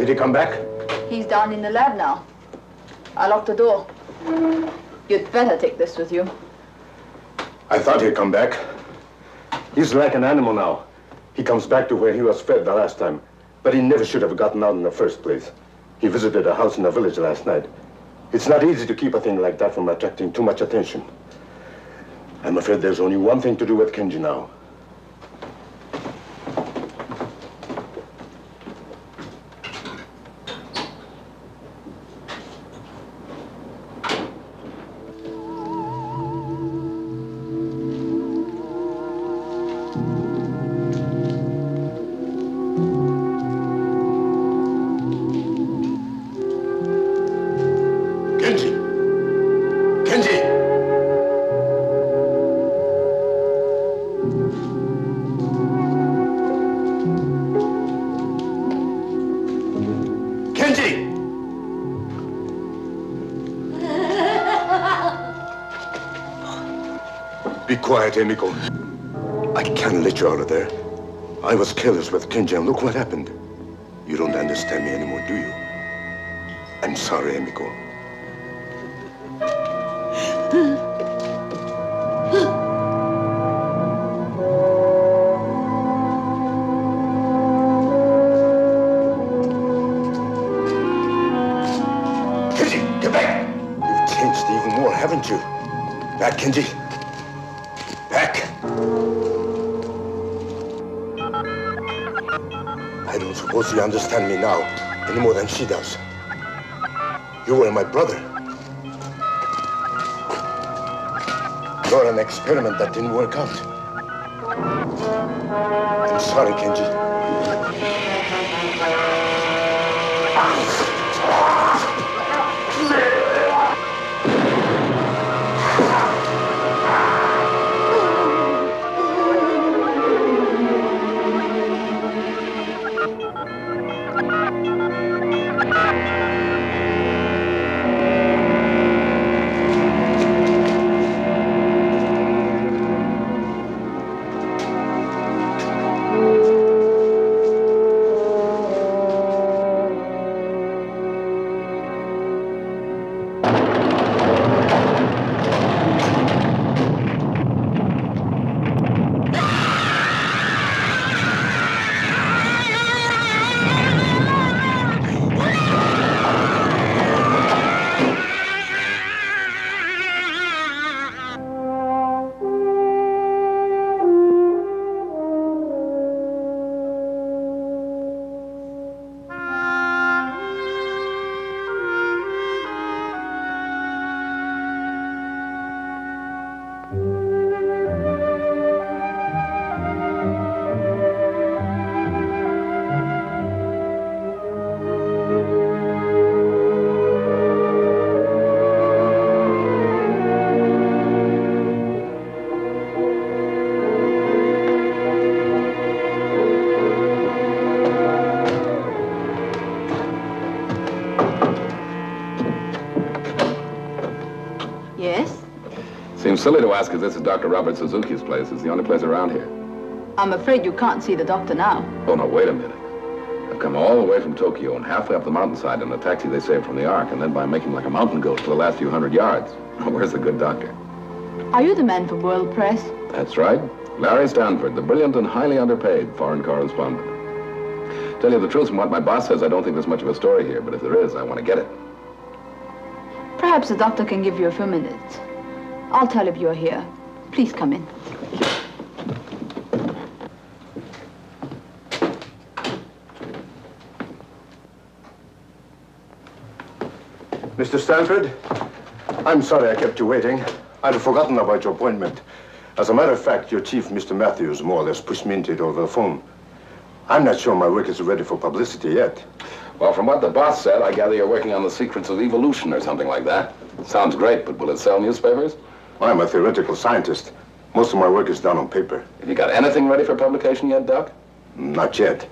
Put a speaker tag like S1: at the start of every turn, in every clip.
S1: Did he come back?
S2: He's down in the lab now. I locked the door. You'd better take this with you.
S1: I thought he'd come back. He's like an animal now. He comes back to where he was fed the last time. But he never should have gotten out in the first place. He visited a house in the village last night. It's not easy to keep a thing like that from attracting too much attention. I'm afraid there's only one thing to do with Kenji now. Be quiet, Emiko. I can't let you out of there. I was careless with Kenji, and look what happened. You don't understand me anymore, do you? I'm sorry, Emiko. Kenji, get back! You've changed even more, haven't you? Back, Kenji. Back! I don't suppose you understand me now any more than she does. You were my brother. You're an experiment that didn't work out. I'm sorry, Kenji.
S3: Seems silly to ask if this is Dr. Robert Suzuki's place. It's the only place around here.
S2: I'm afraid you can't see the doctor now.
S3: Oh, no, wait a minute. I've come all the way from Tokyo and halfway up the mountainside in a taxi they saved from the Ark, and then by making like a mountain goat for the last few hundred yards. Where's the good doctor?
S2: Are you the man for World Press?
S3: That's right. Larry Stanford, the brilliant and highly underpaid foreign correspondent. Tell you the truth, from what my boss says, I don't think there's much of a story here, but if there is, I want to get it.
S2: Perhaps the doctor can give you a few minutes. I'll tell if you're here. Please come in.
S1: Mr. Stanford, I'm sorry I kept you waiting. I'd forgotten about your appointment. As a matter of fact, your chief, Mr. Matthews, more or less pushed me into it over the phone. I'm not sure my work is ready for publicity yet.
S3: Well, from what the boss said, I gather you're working on the secrets of evolution or something like that. Sounds great, but will it sell newspapers?
S1: I'm a theoretical scientist. Most of my work is done on paper.
S3: Have you got anything ready for publication yet, Doc?
S1: Not yet.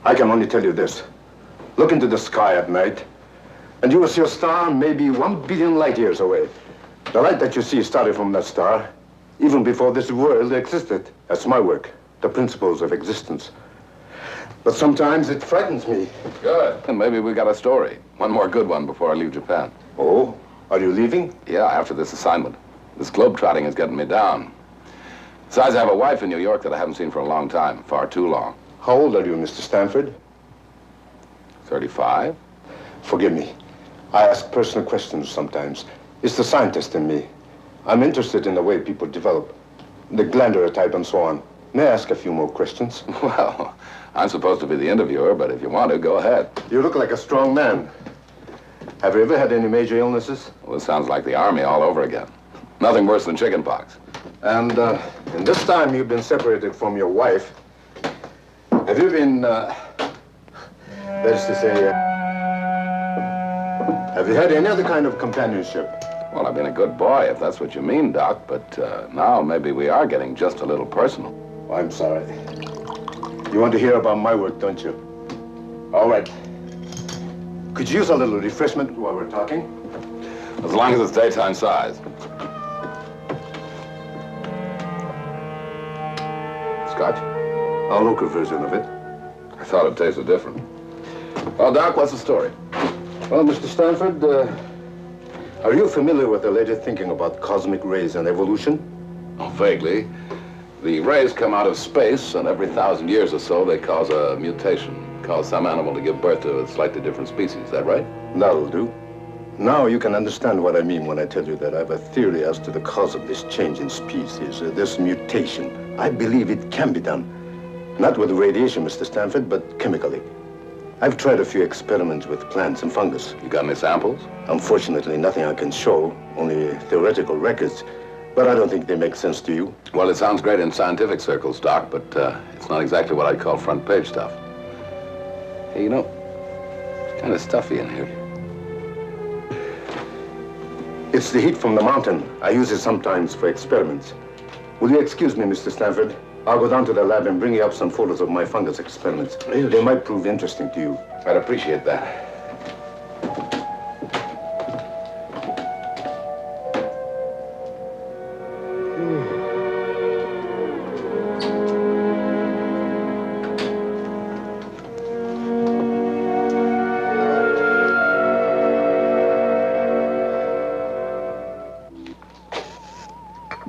S1: I can only tell you this. Look into the sky at night, and you will see a star maybe 1 billion light years away. The light that you see started from that star, even before this world existed. That's my work, the principles of existence. But sometimes it frightens me.
S3: Good. And maybe we got a story. One more good one before I leave Japan.
S1: Oh? Are you leaving?
S3: Yeah, after this assignment. This globe-trotting is getting me down. Besides, I have a wife in New York that I haven't seen for a long time. Far too long.
S1: How old are you, Mr. Stanford?
S3: 35?
S1: Forgive me. I ask personal questions sometimes. It's the scientist in me. I'm interested in the way people develop. The glandular type and so on. May I ask a few more questions?
S3: Well, I'm supposed to be the interviewer, but if you want to, go ahead.
S1: You look like a strong man. Have you ever had any major illnesses?
S3: Well, this sounds like the Army all over again. Nothing worse than chickenpox.
S1: And in this time you've been separated from your wife, have you been, that is to say, have you had any other kind of companionship?
S3: Well, I've been a good boy, if that's what you mean, Doc, but now maybe we are getting just a little personal.
S1: Oh, I'm sorry. You want to hear about my work, don't you? All right. Could you use a little refreshment while we're talking?
S3: As long as it's daytime size. Scotch?
S1: A local version of it.
S3: I thought it tasted different. Well, Doc, what's the story?
S1: Well, Mr. Stanford, are you familiar with the latest thinking about cosmic rays and evolution?
S3: Oh, vaguely. The rays come out of space, and every 1,000 years or so, they cause a mutation. Cause some animal to give birth to a slightly different species. Is that right?
S1: That'll do. Now you can understand what I mean when I tell you that I have a theory as to the cause of this change in species, this mutation. I believe it can be done. Not with radiation, Mr. Stanford, but chemically. I've tried a few experiments with plants and fungus.
S3: You got any samples?
S1: Unfortunately, nothing I can show, only theoretical records. But I don't think they make sense to you.
S3: Well, it sounds great in scientific circles, Doc, but it's not exactly what I'd call front page stuff. Hey, you know, it's kind of stuffy in here.
S1: It's the heat from the mountain. I use it sometimes for experiments. Will you excuse me, Mr. Stanford? I'll go down to the lab and bring you up some photos of my fungus experiments.
S3: Yes.
S1: They might prove interesting to you.
S3: I'd appreciate that.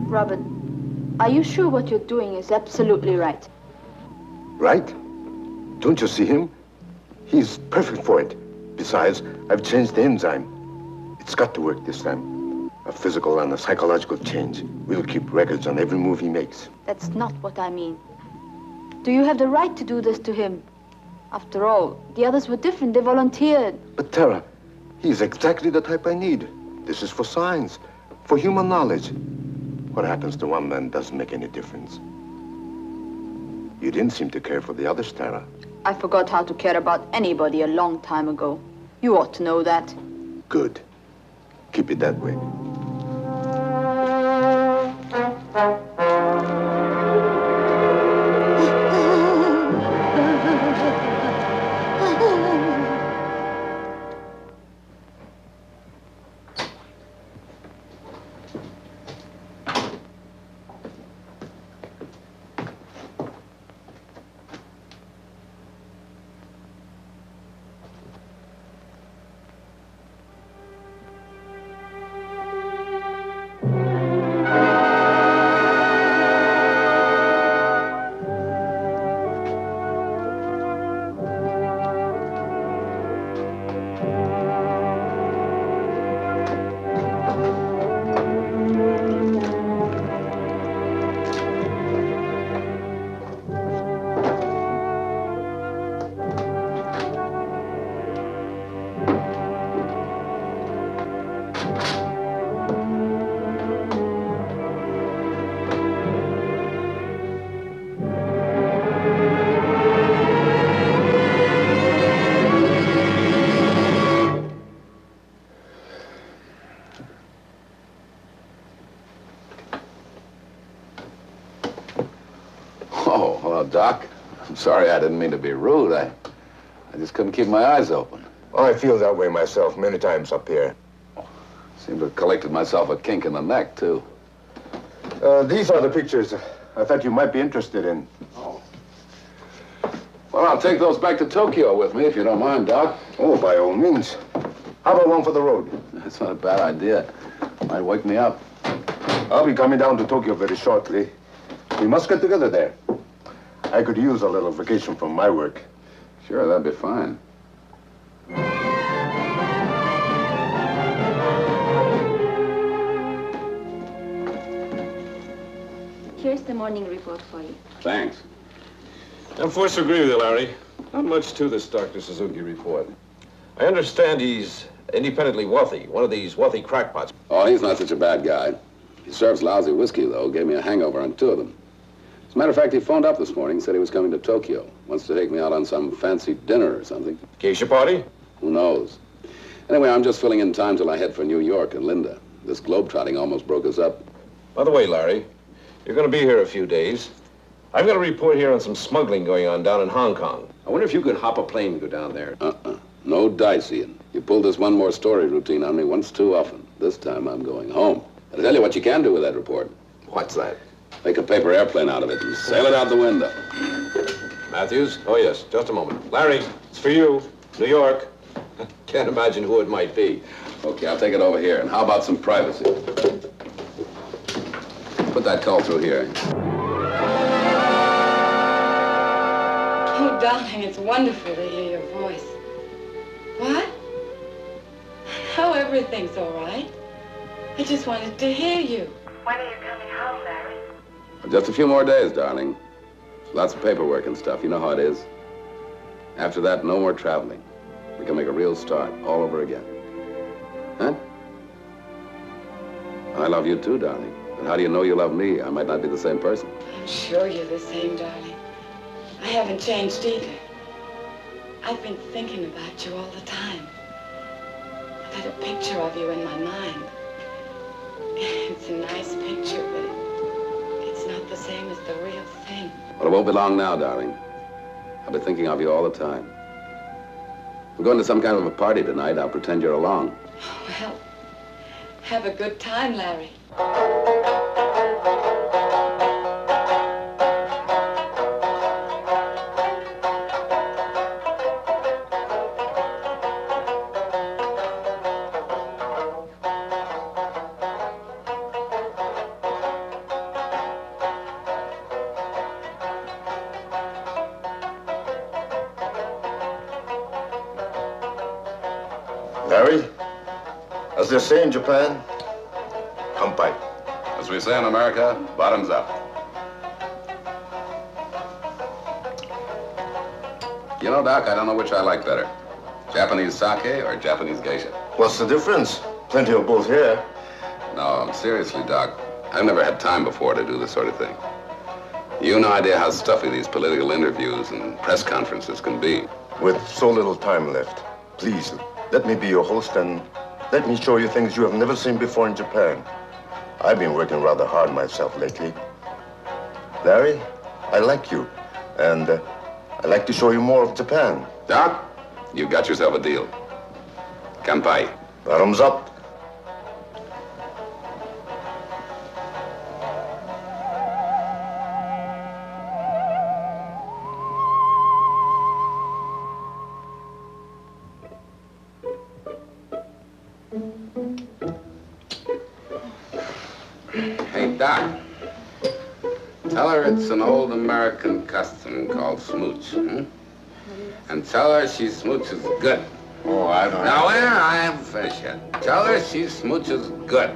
S2: Robert, are you sure what you're doing is absolutely right?
S1: Right? Don't you see him? He's perfect for it. Besides, I've changed the enzyme. It's got to work this time. A physical and a psychological change. We'll keep records on every move he makes.
S2: That's not what I mean. Do you have the right to do this to him? After all, the others were different. They volunteered.
S1: But Tara, he's exactly the type I need. This is for science, for human knowledge. What happens to one man doesn't make any difference. You didn't seem to care for the others, Tara.
S2: I forgot how to care about anybody a long time ago. You ought to know that.
S1: Good. Keep it that way.
S3: Doc. I'm sorry, I didn't mean to be rude. I just couldn't keep my eyes open.
S1: Oh, I feel that way myself many times up here.
S3: Seem to have collected myself a kink in the neck, too.
S1: These are the pictures I thought you might be interested in.
S3: Oh. Well, I'll take those back to Tokyo with me, if you don't mind, Doc.
S1: Oh, by all means. How about one for the road?
S3: That's not a bad idea. Might wake me up.
S1: I'll be coming down to Tokyo very shortly. We must get together there. I could use a little vacation from my work.
S3: Sure, that'd be fine.
S2: Here's the morning report for you.
S3: Thanks.
S4: I'm forced to agree with you, Larry. Not much to this Dr. Suzuki report. I understand he's independently wealthy, one of these wealthy crackpots.
S3: Oh, he's not such a bad guy. He serves lousy whiskey, though. Gave me a hangover on 2 of them. As a matter of fact, he phoned up this morning, said he was coming to Tokyo. Wants to take me out on some fancy dinner or something.
S4: Geisha party?
S3: Who knows? Anyway, I'm just filling in time till I head for New York and Linda. This globetrotting almost broke us up.
S4: By the way, Larry, you're going to be here a few days. I've got a report here on some smuggling going on down in Hong Kong.
S5: I wonder if you could hop a plane and go down there.
S3: No dice, Ian. You pulled this one more story routine on me once too often. This time I'm going home. I'll tell you what you can do with that report.
S4: What's that?
S3: Make a paper airplane out of it and sail it out the window.
S4: Matthews? Oh, yes. Just a moment. Larry, it's for you. New York. Can't imagine who it might be.
S3: Okay, I'll take it over here. And how about some privacy? Put that call through here.
S6: Oh, darling, it's wonderful to hear your voice. What? Oh, everything's all right. I just wanted to hear you.
S7: When are you coming home, Larry?
S3: Just a few more days, darling. Lots of paperwork and stuff. You know how it is. After that, no more traveling. We can make a real start all over again. Huh? I love you too, darling. But how do you know you love me? I might not be the same person.
S6: I'm sure you're the same, darling. I haven't changed either. I've been thinking about you all the time. I've got a picture of you in my mind. It's a nice picture, but it's not the same as the real thing.
S3: Well, it won't be long now, darling. I'll be thinking of you all the time. We're going to some kind of a party tonight. I'll pretend you're along.
S6: Well, have a good time, Larry.
S1: Larry, as they say in Japan, kampai.
S3: As we say in America, bottoms up. You know, Doc, I don't know which I like better. Japanese sake or Japanese geisha?
S1: What's the difference? Plenty of both here.
S3: No, seriously, Doc. I've never had time before to do this sort of thing. You no idea how stuffy these political interviews and press conferences can be.
S1: With so little time left, please, let me be your host and let me show you things you have never seen before in Japan. I've been working rather hard myself lately. Larry, I like you, and I'd like to show you more of Japan.
S3: Doc, you've got yourself a deal. Kanpai.
S1: Bottoms up.
S3: Hey, Doc. Tell her it's an old American custom called smooch, And tell her she smooches good.
S1: Oh, I don't
S3: Now, wait, I haven't finished yet. Tell her she smooches good.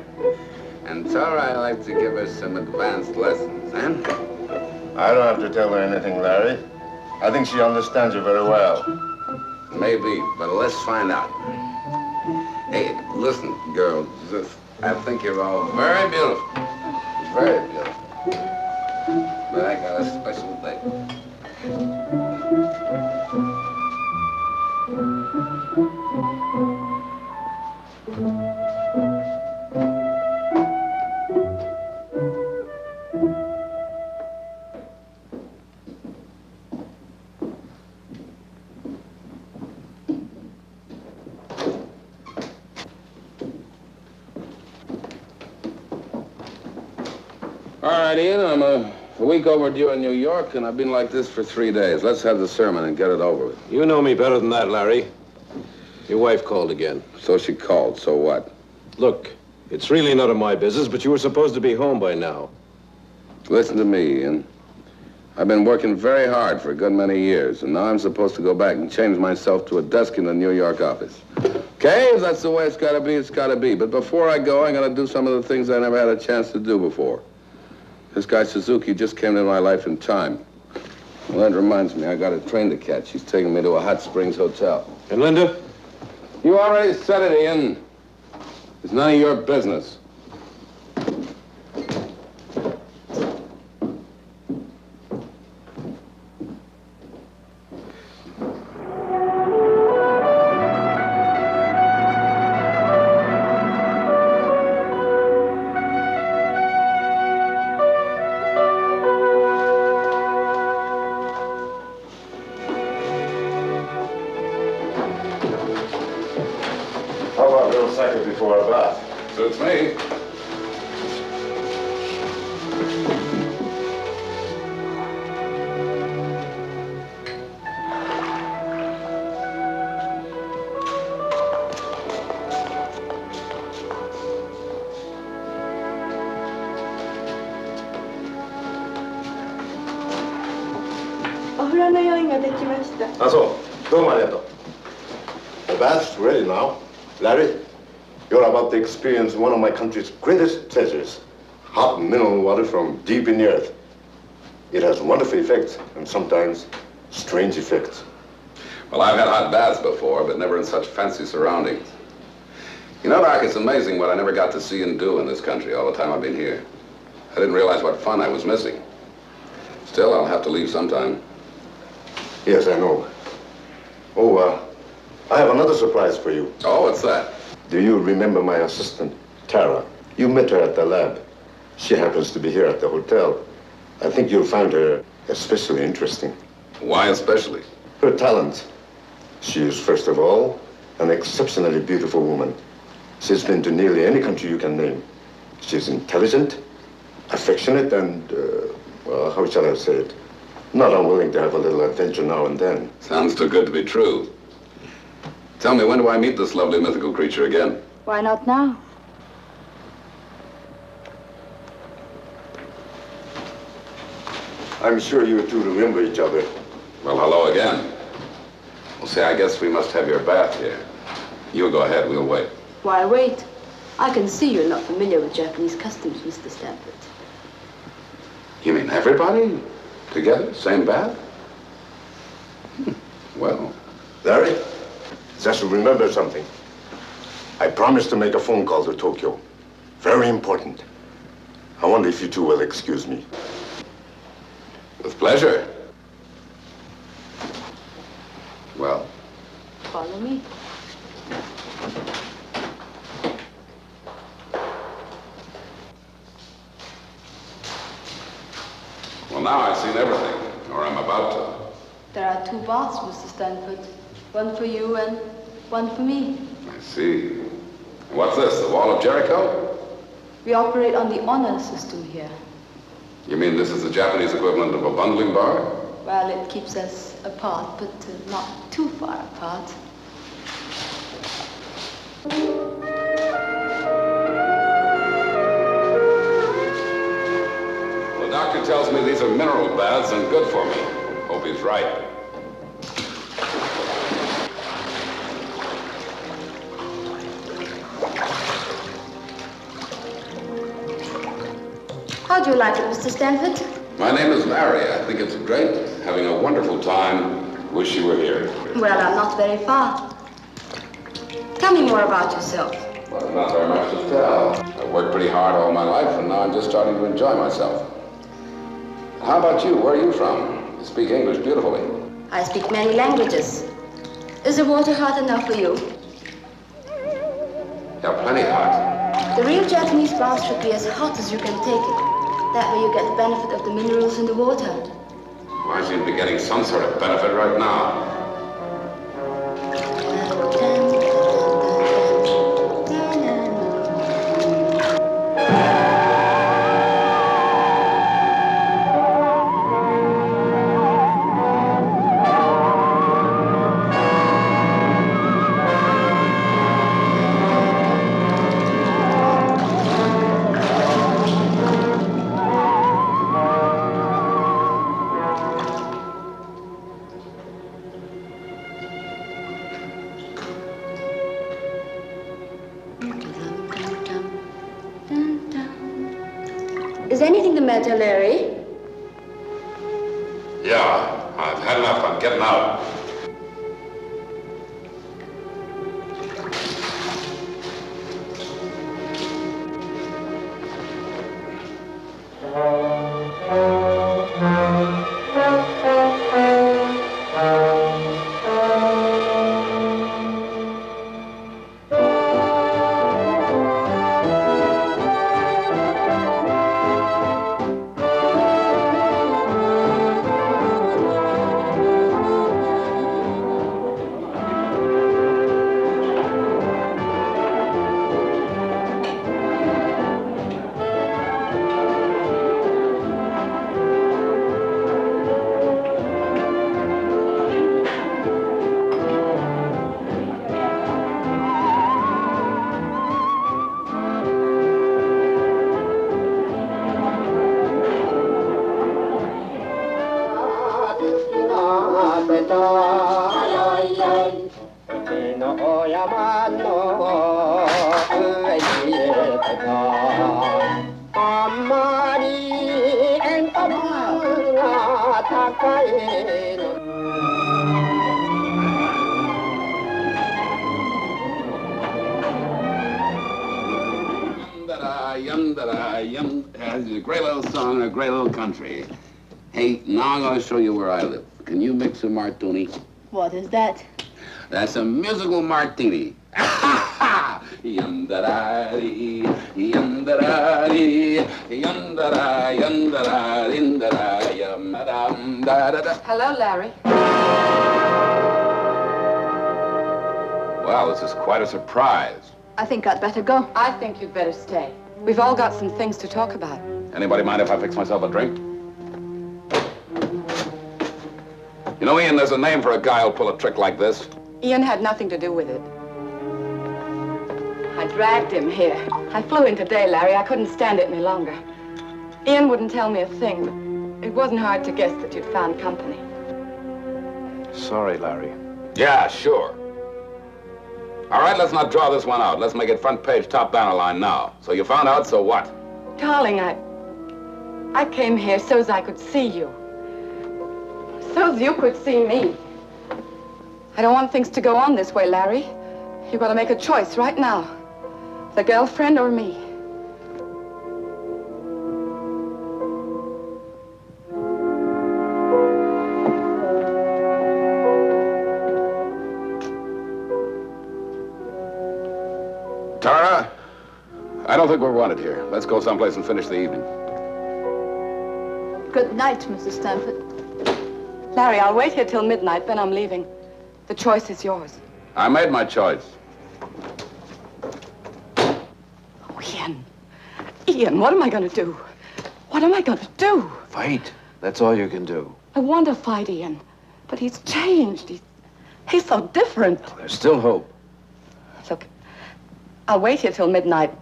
S3: And tell her I like to give her some advanced lessons,
S1: I don't have to tell her anything, Larry. I think she understands you very well.
S3: Maybe, but let's find out. Hey, listen, girls, I think you're all very beautiful. Very beautiful. But I got a special thing. All right, Ian, I'm A week overdue in New York, and I've been like this for 3 days. Let's have the sermon and get it over with.
S4: You know me better than that, Larry. Your wife called again.
S3: So she called, so what?
S4: Look, it's really none of my business, but you were supposed to be home by now.
S3: Listen to me, Ian. I've been working very hard for a good many years, and now I'm supposed to go back and change myself to a desk in the New York office. Okay, if that's the way it's gotta be, it's gotta be. But before I go, I gotta do some of the things I never had a chance to do before. This guy Suzuki just came into my life in time. Well, that reminds me, I got a train to catch. He's taking me to a Hot Springs hotel.
S4: And Linda?
S3: You already said it, Ian. It's none of your business.
S1: Before a bath.
S3: Suits me.
S1: The bath's ready now. Larry, you're about to experience one of my country's greatest treasures. Hot mineral water from deep in the earth. It has wonderful effects and sometimes strange effects.
S3: Well, I've had hot baths before, but never in such fancy surroundings. You know, Doc, it's amazing what I never got to see and do in this country all the time I've been here. I didn't realize what fun I was missing. Still, I'll have to leave sometime.
S1: Yes, I know. Oh, I have another surprise for you.
S3: Oh, what's that?
S1: Do you remember my assistant, Tara? You met her at the lab. She happens to be here at the hotel. I think you'll find her especially interesting.
S3: Why especially?
S1: Her talent. She is, first of all, an exceptionally beautiful woman. She's been to nearly any country you can name. She's intelligent, affectionate, and, well, how shall I say it? Not unwilling to have a little adventure now and then.
S3: Sounds too good to be true. Tell me, when do I meet this lovely mythical creature again?
S2: Why not now?
S1: I'm sure you two remember each other.
S3: Well, hello again. Well, see, I guess we must have your bath here. You go ahead, we'll wait.
S2: Why wait? I can see you're not familiar with Japanese customs, Mr. Stanford.
S3: You mean everybody together, same bath? Well.
S1: Larry, just remember something. I promised to make a phone call to Tokyo. Very important. I wonder if you two will excuse me.
S3: With pleasure. Well?
S2: Follow me.
S3: Well, now I've seen everything, or I'm about to.
S2: There are 2 baths, Mr. Stanford. One for you and one for me.
S3: I see. What's this, the Wall of Jericho?
S2: We operate on the honor system here.
S3: You mean this is the Japanese equivalent of a bundling bar?
S2: Well, it keeps us apart, but not too far apart.
S3: The doctor tells me these are mineral baths and good for me. Hope he's right.
S2: How do you like it, Mr. Stanford?
S3: My name is Larry. I think it's great. Having a wonderful time. Wish you were here.
S2: Well, I'm not very far. Tell me more about yourself.
S3: Well, there's not very much to tell. I've worked pretty hard all my life, and now I'm just starting to enjoy myself. How about you? Where are you from? You speak English beautifully.
S2: I speak many languages. Is the water hot enough for you?
S3: Yeah, plenty hot.
S2: The real Japanese bath should be as hot as you can take it. That way you get the benefit of the minerals in the water.
S3: Well, I seem to be getting some sort of benefit right now.
S2: better, Larry?
S3: Yeah, I've had enough. I'm getting out. It's a great little song and a great little country. Hey, now I'm going to show you where I live. Can you mix a martini?
S2: What is that?
S3: That's a musical martini. Yum-da-da-dee, yum-da-da-dee, yum-da-da, yum-da-da, yum-da-da, yum-da-da-da-da.
S6: Hello, Larry.
S3: Well, this is quite a surprise.
S2: I think I'd better go.
S6: I think you'd better stay. We've all got some things to talk about.
S3: Anybody mind if I fix myself a drink? You know, Ian, there's a name for a guy who'll pull a trick like this.
S6: Ian had nothing to do with it. I dragged him here. I flew in today, Larry. I couldn't stand it any longer. Ian wouldn't tell me a thing, but it wasn't hard to guess that you'd found company.
S4: Sorry, Larry.
S3: Yeah, sure. All right, let's not draw this one out. Let's make it front page, top banner line now. So you found out, so what?
S6: Darling, I came here so's I could see you. So's you could see me. I don't want things to go on this way, Larry. You've got to make a choice right now. The girlfriend or me.
S3: Tara, I don't think we're wanted here. Let's go someplace and finish the evening.
S2: Good night, Mrs. Stanford.
S6: Larry, I'll wait here till midnight, then I'm leaving. The choice is yours.
S3: I made my choice.
S6: Oh, Ian. Ian, what am I going to do? What am I going to do?
S4: Fight. That's all you can do.
S6: I want to fight Ian, but he's changed. He's so different.
S4: There's still hope.
S6: Look, I'll wait here till midnight.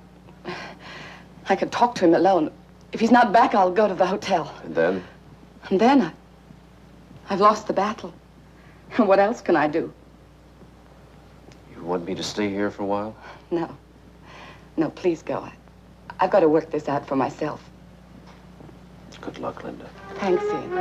S6: I can talk to him alone. If he's not back, I'll go to the hotel.
S4: And then?
S6: And then I've lost the battle. What else can I do?
S4: You want me to stay here for a while?
S6: No. No, please go. I've got to work this out for myself.
S4: Good luck, Linda.
S6: Thanks, Ian.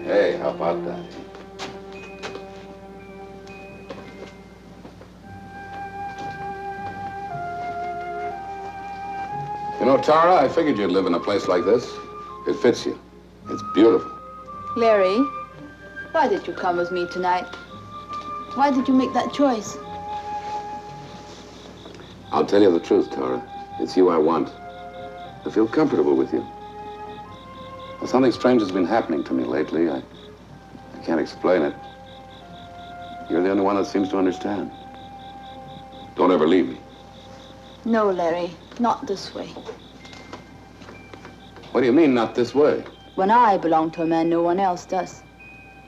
S3: Hey, how about that? You know, Tara, I figured you'd live in a place like this. It fits you. It's beautiful.
S2: Larry, why did you come with me tonight? Why did you make that choice?
S3: I'll tell you the truth, Tara. It's you I want. I feel comfortable with you. Well, something strange has been happening to me lately. I can't explain it. You're the only one that seems to understand. Don't ever leave me.
S2: No, Larry, not this way.
S3: What do you mean, not this way?
S2: When I belong to a man, no one else does.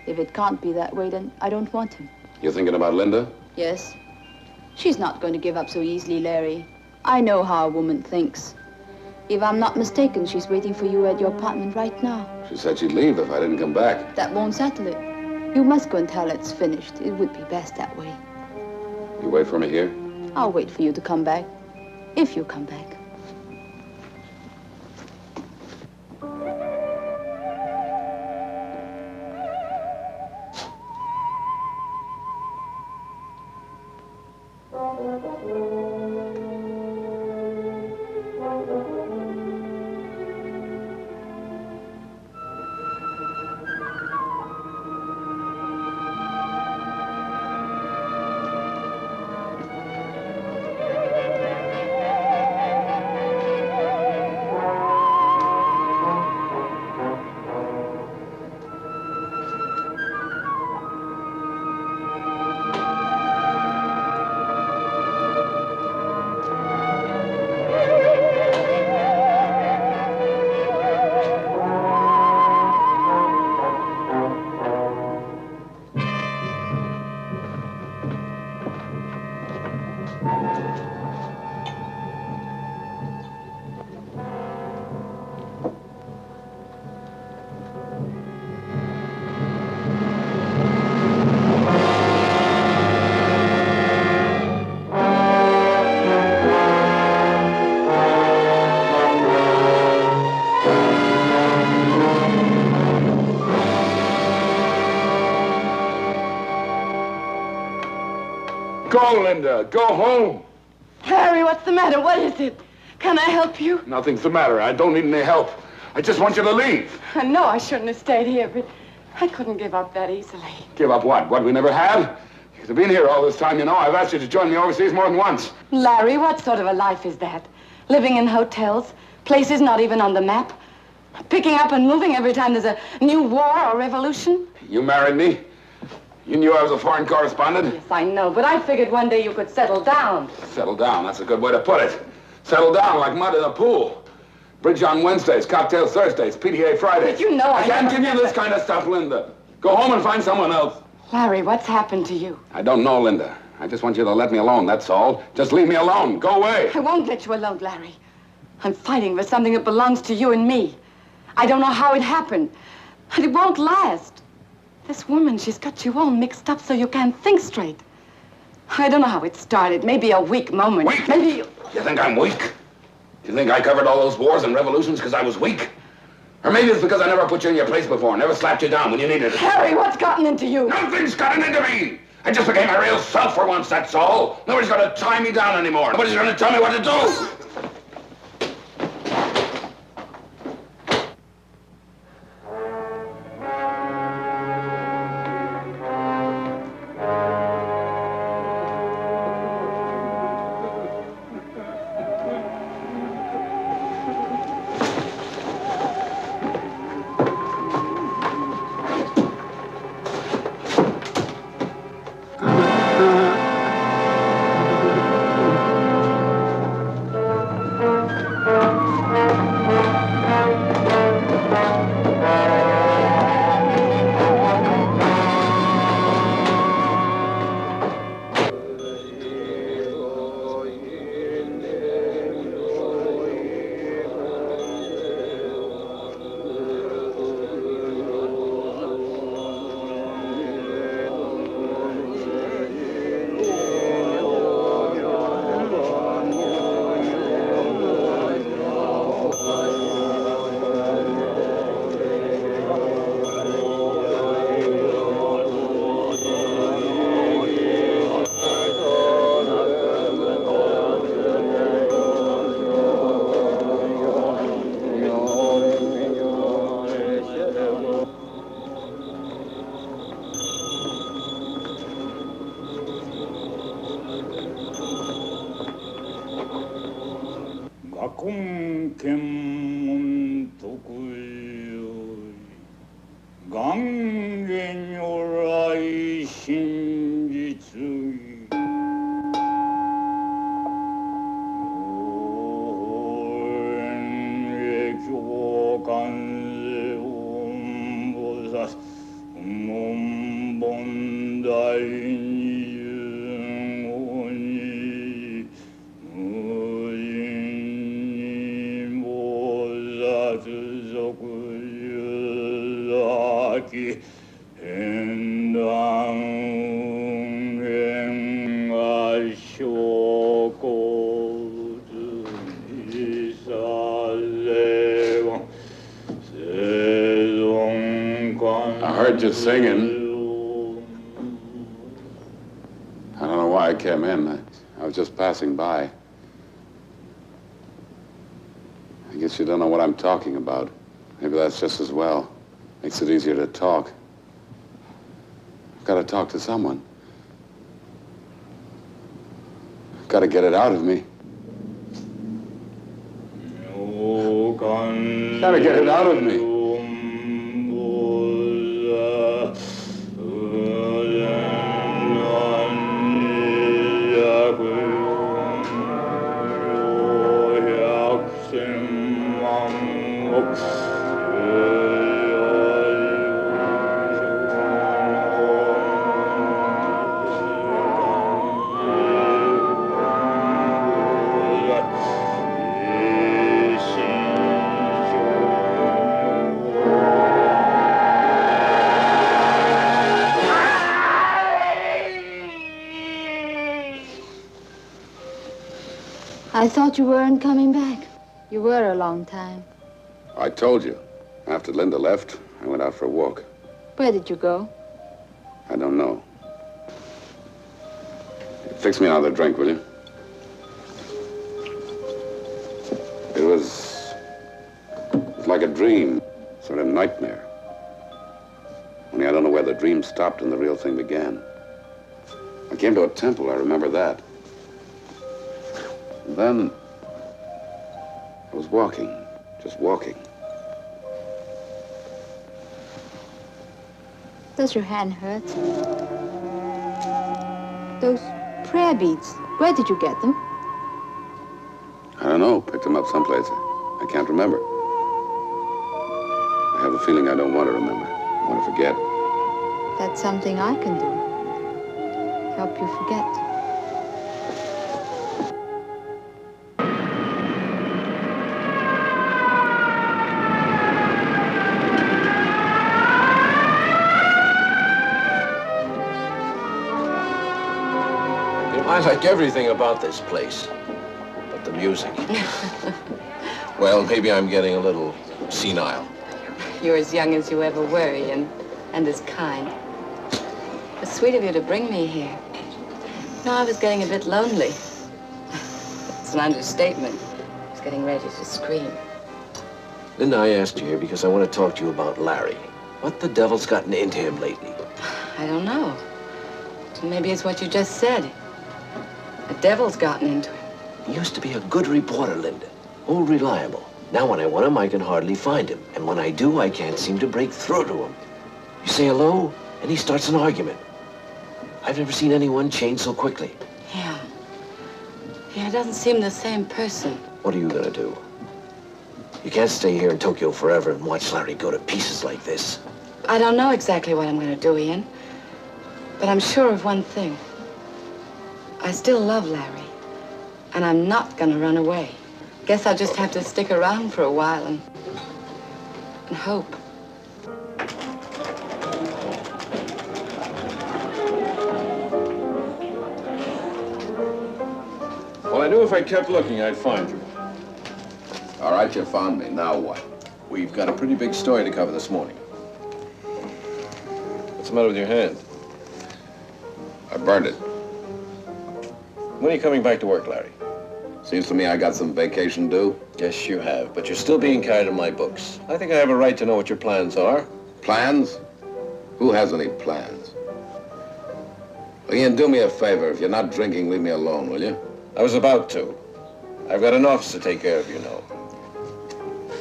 S2: If it can't be that way, then I don't want him.
S3: You're thinking about Linda?
S2: Yes. She's not going to give up so easily, Larry. I know how a woman thinks. If I'm not mistaken, she's waiting for you at your apartment right now.
S3: She said she'd leave if I didn't come back.
S2: That won't settle it. You must go and tell her it's finished. It would be best that way.
S3: You wait for me here?
S2: I'll wait for you to come back. If you come back.
S8: Go, Linda. Go home.
S6: Harry, what's the matter? What is it? Can I help you?
S8: Nothing's the matter. I don't need any help. I just want you to leave.
S6: I know I shouldn't have stayed here, but I couldn't give up that easily.
S8: Give up what? What we never had? You've been here all this time, you know. I've asked you to join me overseas more than once.
S6: Larry, what sort of a life is that? Living in hotels, places not even on the map, picking up and moving every time there's a new war or revolution?
S8: You married me. You knew I was a foreign correspondent?
S6: Yes, I know, but I figured one day you could settle down.
S8: Settle down, that's a good way to put it. Settle down like mud in a pool. Bridge on Wednesdays, cocktails Thursdays, PTA Fridays.
S6: But you know
S8: I can't give you this kind of stuff, Linda. Go home and find someone else.
S6: Larry, what's happened to you?
S8: I don't know, Linda. I just want you to let me alone, that's all. Just leave me alone. Go away.
S6: I won't let you alone, Larry. I'm fighting for something that belongs to you and me. I don't know how it happened, but it won't last. This woman, she's got you all mixed up so you can't think straight. I don't know how it started. Maybe a weak moment.
S8: Weak?
S6: Maybe
S8: You think I'm weak? You think I covered all those wars and revolutions because I was weak? Or maybe it's because I never put you in your place before, never slapped you down when you needed it.
S6: Harry, what's gotten into you?
S8: Nothing's gotten into me! I just became my real self for once, that's all. Nobody's gonna tie me down anymore. Nobody's gonna tell me what to do. I heard you singing. I don't know why I came in. I was just passing by. I guess you don't know what I'm talking about. Maybe that's just as well. Makes it easier to talk. I've got to talk to someone. I've got to get it out of me. Got to get it out of me.
S2: I thought you weren't coming back. You were a long time.
S8: I told you. After Linda left, I went out for a walk.
S2: Where did you go?
S8: I don't know. Fix me another drink, will you? It was like a dream, sort of nightmare. Only I don't know where the dream stopped and the real thing began. I came to a temple, I remember that. And then I was walking, just walking.
S2: Does your hand hurt? Those prayer beads, where did you get them?
S8: I don't know, picked them up someplace. I can't remember. I have a feeling I don't want to remember. I want to forget.
S2: That's something I can do. Help you forget.
S4: I like everything about this place, but the music. Well, maybe I'm getting a little senile.
S6: You're as young as you ever were, Ian, and as kind. It's sweet of you to bring me here. No, I was getting a bit lonely. It's an understatement. I was getting ready to scream.
S4: Linda, I asked you here because I want to talk to you about Larry. What the devil's gotten into him lately?
S6: I don't know. Maybe it's what you just said. The devil's gotten into him.
S4: He used to be a good reporter, Linda. Oh, reliable. Now when I want him, I can hardly find him. And when I do, I can't seem to break through to him. You say hello, and he starts an argument. I've never seen anyone change so quickly.
S6: Yeah. Yeah, it doesn't seem the same person.
S4: What are you gonna do? You can't stay here in Tokyo forever and watch Larry go to pieces like this.
S6: I don't know exactly what I'm gonna do, Ian. But I'm sure of one thing. I still love Larry, and I'm not gonna run away. Guess I'll just have to stick around for a while and hope.
S4: Well, I knew if I kept looking, I'd find you.
S8: All right, you found me. Now what?
S4: We've got a pretty big story to cover this morning. What's the matter with your hand?
S8: I burned it.
S4: When are you coming back to work, Larry?
S8: Seems to me I got some vacation due.
S4: Yes, you have, but you're still being carried in my books. I think I have a right to know what your plans are.
S8: Plans? Who has any plans? Well, Ian, do me a favor. If you're not drinking, leave me alone, will you?
S4: I was about to. I've got an office to take care of, you know.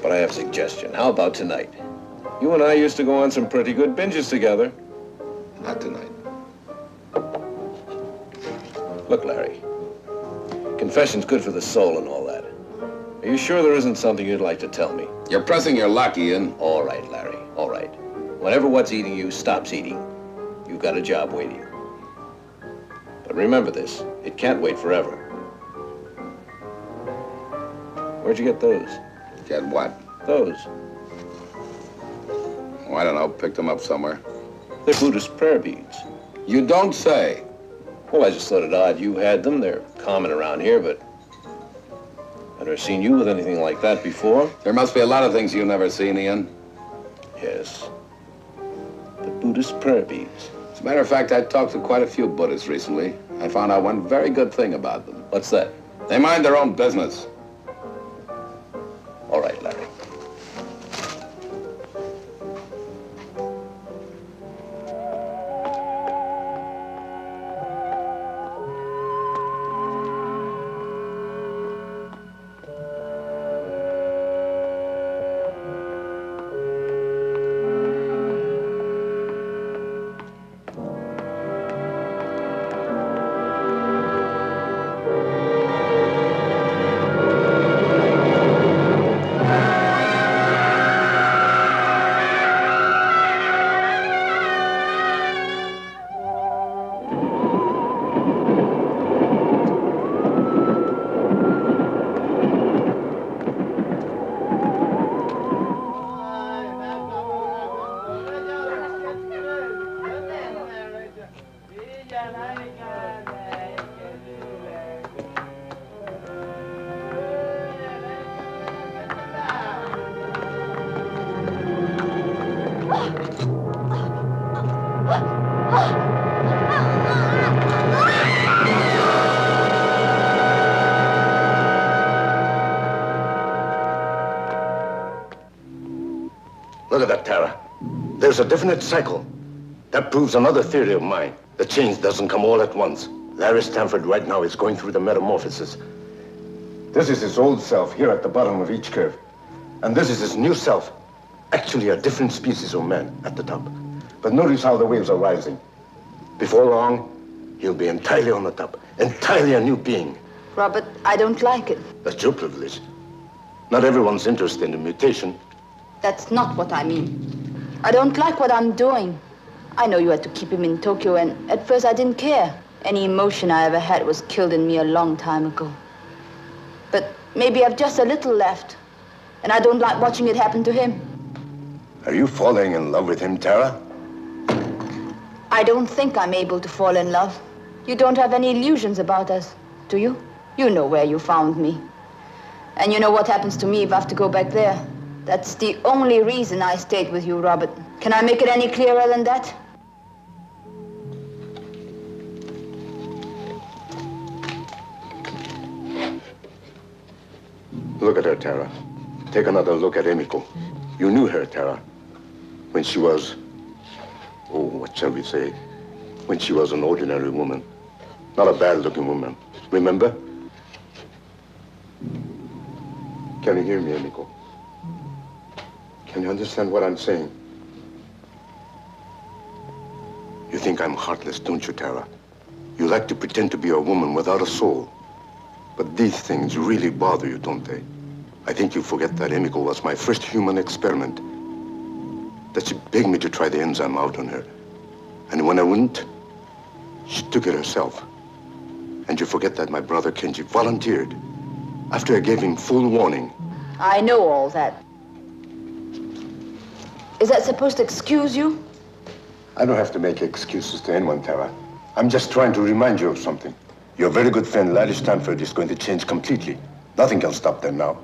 S4: But I have a suggestion. How about tonight? You and I used to go on some pretty good binges together.
S8: Not tonight.
S4: Look, Larry. Confession's good for the soul and all that. Are you sure there isn't something you'd like to tell me?
S3: You're pressing your luck, Ian.
S4: All right, Larry, all right. Whenever what's eating you stops eating, you've got a job waiting. But remember this, it can't wait forever. Where'd you get those?
S3: Get what?
S4: Those.
S3: Oh, I don't know. Picked them up somewhere.
S4: They're Buddhist prayer beads.
S3: You don't say.
S4: Well, I just thought it odd you had them. They're common around here, but I've never seen you with anything like that before.
S3: There must be a lot of things you've never seen, Ian.
S4: Yes. The Buddhist prayer beads.
S3: As a matter of fact, I talked to quite a few Buddhists recently. I found out one very good thing about them.
S4: What's that?
S3: They mind their own business.
S4: All right, Larry.
S1: Look at that, Tara. There's a definite cycle. That proves another theory of mine. The change doesn't come all at once. Larry Stanford right now is going through the metamorphosis. This is his old self here at the bottom of each curve. And this is his new self. Actually a different species of man at the top. But notice how the waves are rising. Before long, he'll be entirely on the top. Entirely a new being.
S2: Robert, I don't like it.
S1: That's your privilege. Not everyone's interested in mutation.
S2: That's not what I mean. I don't like what I'm doing. I know you had to keep him in Tokyo, and at first I didn't care. Any emotion I ever had was killed in me a long time ago. But maybe I've just a little left, and I don't like watching it happen to him.
S1: Are you falling in love with him, Tara?
S2: I don't think I'm able to fall in love. You don't have any illusions about us, do you? You know where you found me. And you know what happens to me if I have to go back there. That's the only reason I stayed with you, Robert. Can I make it any clearer than that?
S1: Look at her, Tara. Take another look at Emiko. You knew her, Tara, when she was, oh, what shall we say? When she was an ordinary woman. Not a bad-looking woman. Remember? Can you hear me, Emiko? Can you understand what I'm saying? You think I'm heartless, don't you, Tara? You like to pretend to be a woman without a soul. But these things really bother you, don't they? I think you forget that Emiko was my first human experiment. That she begged me to try the enzyme out on her. And when I wouldn't, she took it herself. And you forget that my brother Kenji volunteered after I gave him full warning.
S2: I know all that. Is that supposed to excuse you?
S1: I don't have to make excuses to anyone, Tara. I'm just trying to remind you of something. Your very good friend, Larry Stanford, is going to change completely. Nothing can stop them now.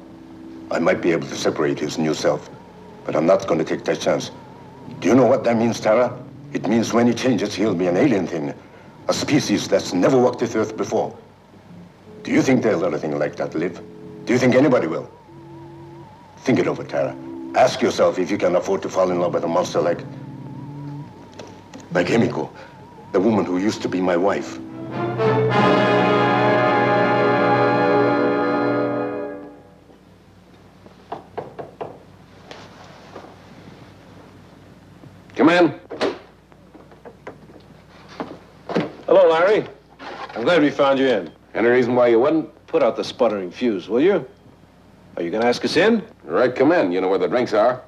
S1: I might be able to separate his new self, but I'm not going to take that chance. Do you know what that means, Tara? It means when he changes, he'll be an alien thing, a species that's never walked this earth before. Do you think they'll let a thing like that live? Do you think anybody will? Think it over, Tara. Ask yourself if you can afford to fall in love with a monster like Emiko, the woman who used to be my wife.
S5: Come in. Hello, Larry. I'm glad we found you in.
S3: Any reason why you wouldn't?
S5: Put out the sputtering fuse, will you? Are you going to ask us in?
S3: All right, come in. You know where the drinks are.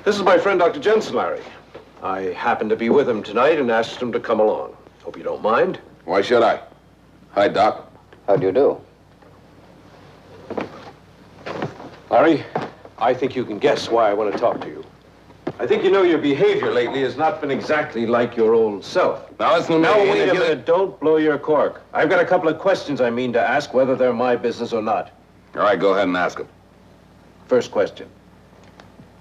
S5: This is my friend, Dr. Jensen, Larry. I happened to be with him tonight and asked him to come along. Hope you don't mind.
S3: Why should I? Hi, Doc.
S9: How do you do?
S5: Larry, I think you can guess why I want to talk to you. I think you know your behavior lately has not been exactly like your old self.
S3: Now, listen to me.
S5: Now, wait a minute. Don't blow your cork. I've got a couple of questions I mean to ask, whether they're my business or not.
S3: All right, go ahead and ask him.
S5: First question.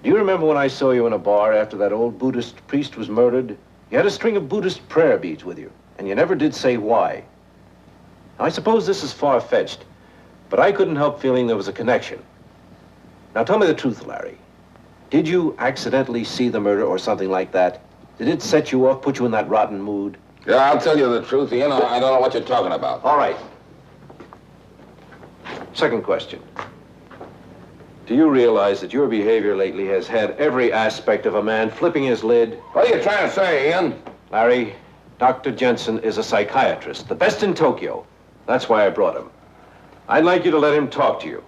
S5: Do you remember when I saw you in a bar after that old Buddhist priest was murdered? You had a string of Buddhist prayer beads with you, and you never did say why. Now, I suppose this is far-fetched, but I couldn't help feeling there was a connection. Now, tell me the truth, Larry. Did you accidentally see the murder or something like that? Did it set you off, put you in that rotten mood?
S3: Yeah, I'll tell you the truth. You know, I don't know what you're talking about.
S5: All right. Second question. Do you realize that your behavior lately has had every aspect of a man flipping his lid?
S3: What are you trying to say, Ian?
S5: Larry, Dr. Jensen is a psychiatrist, the best in Tokyo. That's why I brought him. I'd like you to let him talk to you.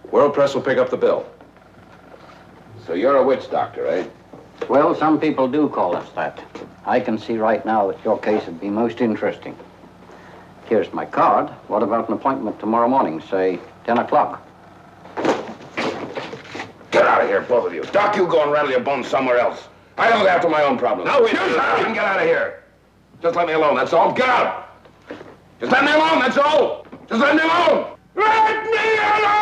S5: World Press will pick up the bill.
S3: So you're a witch doctor, eh?
S9: Well, some people do call us that. I can see right now that your case would be most interesting. Here's my card. What about an appointment tomorrow morning, say 10 o'clock?
S3: Get out of here, both of you. Doc, you go and rattle your bones somewhere else. I look after my own problems.
S5: Now,
S3: you can get out of here. Just let me alone, that's all. Get out! Just let me alone, that's all! Just let me alone! Let me alone!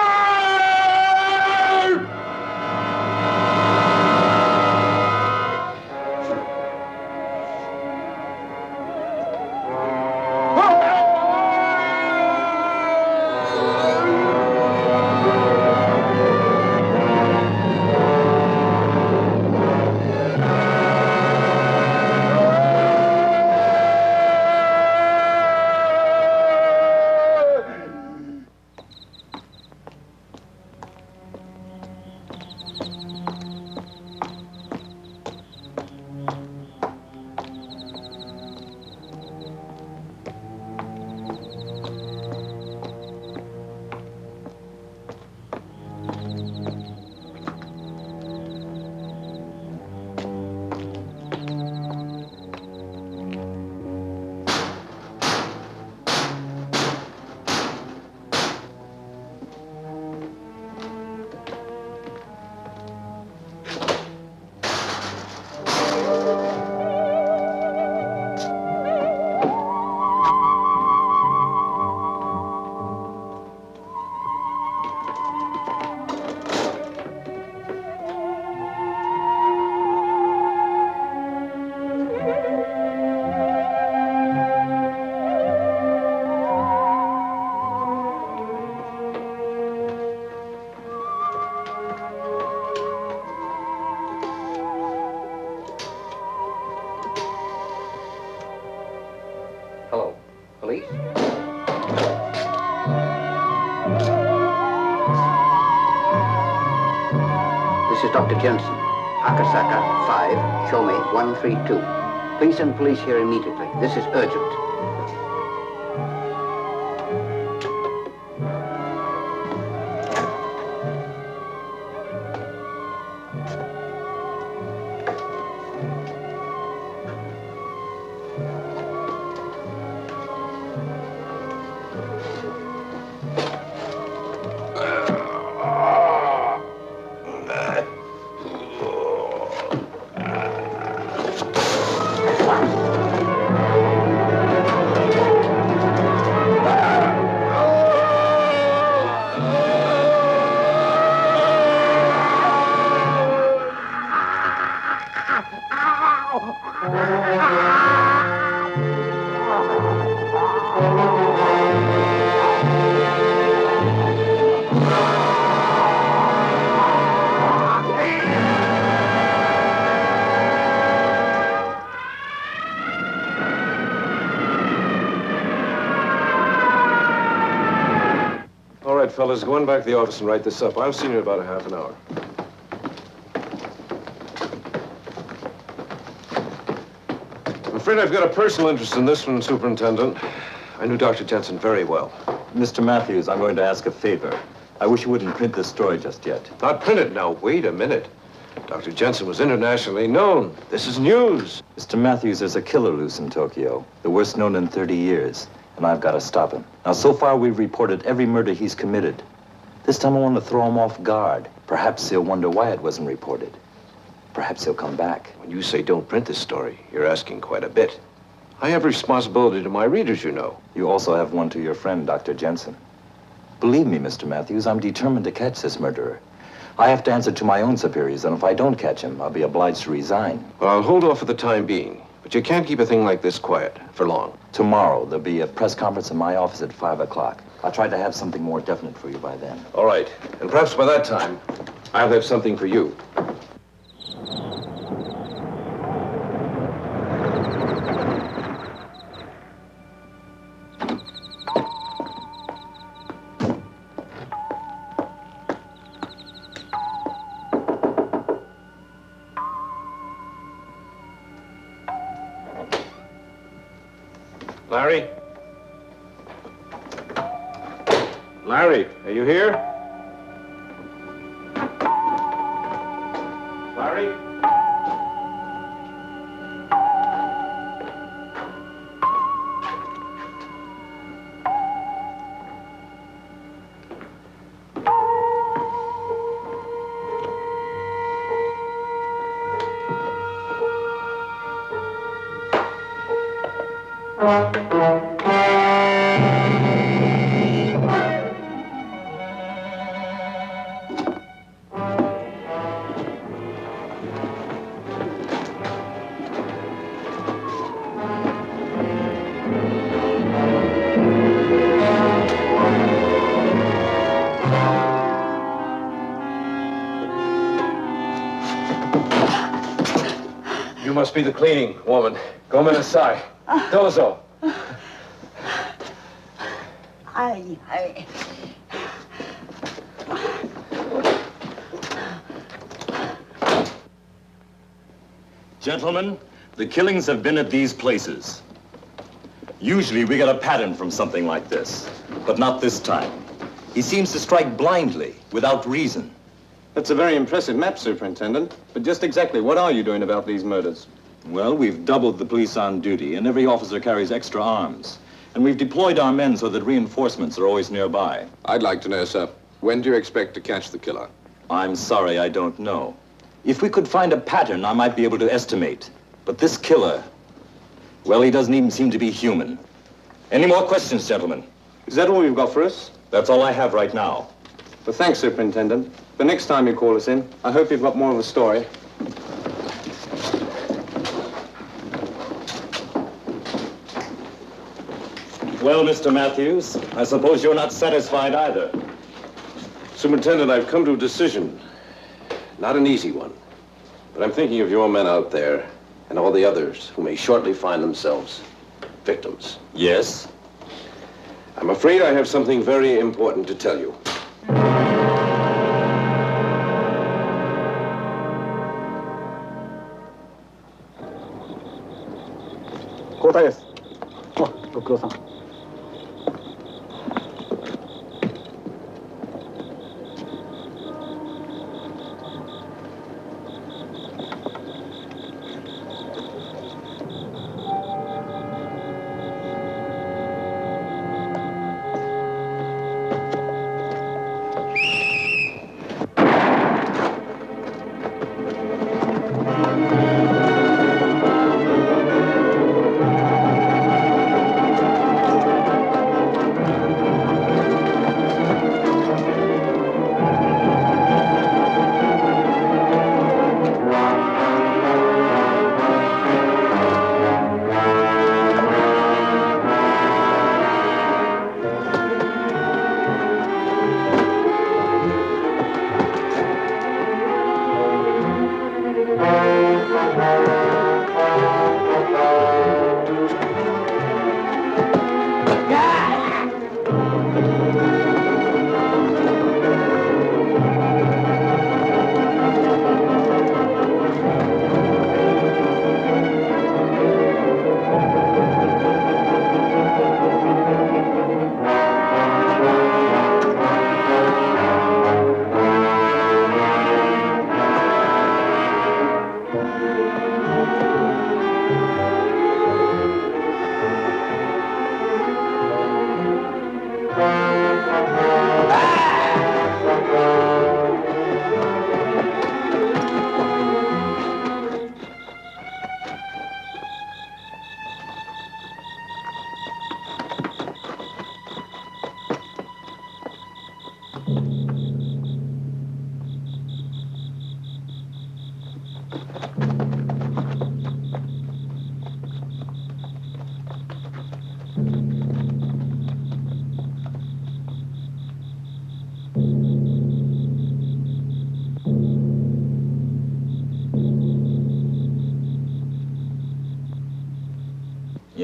S9: Hello, police? This is Dr. Jensen. Akasaka 5, show me 132. Please send police here immediately. This is urgent.
S5: All right, fellas, go on back to the office and write this up. I'll see you in about a half an hour. I'm afraid I've got a personal interest in this one, Superintendent. I knew Dr. Jensen very well.
S10: Mr. Matthews, I'm going to ask a favor. I wish you wouldn't print this story just yet.
S5: Not print it now. Wait a minute. Dr. Jensen was internationally known. This is news.
S10: Mr. Matthews, there's a killer loose in Tokyo, the worst known in 30 years, and I've got to stop him. Now, so far, we've reported every murder he's committed. This time, I want to throw him off guard. Perhaps he'll wonder why it wasn't reported. Perhaps he'll come back.
S5: When you say don't print this story, you're asking quite a bit. I have responsibility to my readers, you know.
S10: You also have one to your friend, Dr. Jensen. Believe me, Mr. Matthews, I'm determined to catch this murderer. I have to answer to my own superiors, and if I don't catch him, I'll be obliged to resign.
S5: Well, I'll hold off for the time being, but you can't keep a thing like this quiet for long.
S10: Tomorrow, there'll be a press conference in my office at 5 o'clock. I'll try to have something more definite for you by then.
S5: All right, and perhaps by that time, I'll have something for you. Larry? Larry, are you here? Larry? You must be the cleaning woman. Come inside. Dozo.
S11: I...
S10: Gentlemen, the killings have been at these places. Usually we get a pattern from something like this, but not this time. He seems to strike blindly, without reason.
S12: That's a very impressive map, Superintendent. But just exactly what are you doing about these murders?
S10: Well, we've doubled the police on duty, and every officer carries extra arms. And we've deployed our men so that reinforcements are always nearby.
S8: I'd like to know, sir, when do you expect to catch the killer?
S10: I'm sorry, I don't know. If we could find a pattern, I might be able to estimate. But this killer, well, he doesn't even seem to be human. Any more questions, gentlemen?
S12: Is that all you've got for us?
S10: That's all I have right now.
S12: Well, thanks, Superintendent. The next time you call us in, I hope you've got more of a story.
S10: Well, Mr. Matthews, I suppose you're not satisfied either.
S5: Superintendent, I've come to a decision. Not an easy one. But I'm thinking of your men out there and all the others who may shortly find themselves victims.
S10: Yes?
S5: I'm afraid I have something very important to tell you.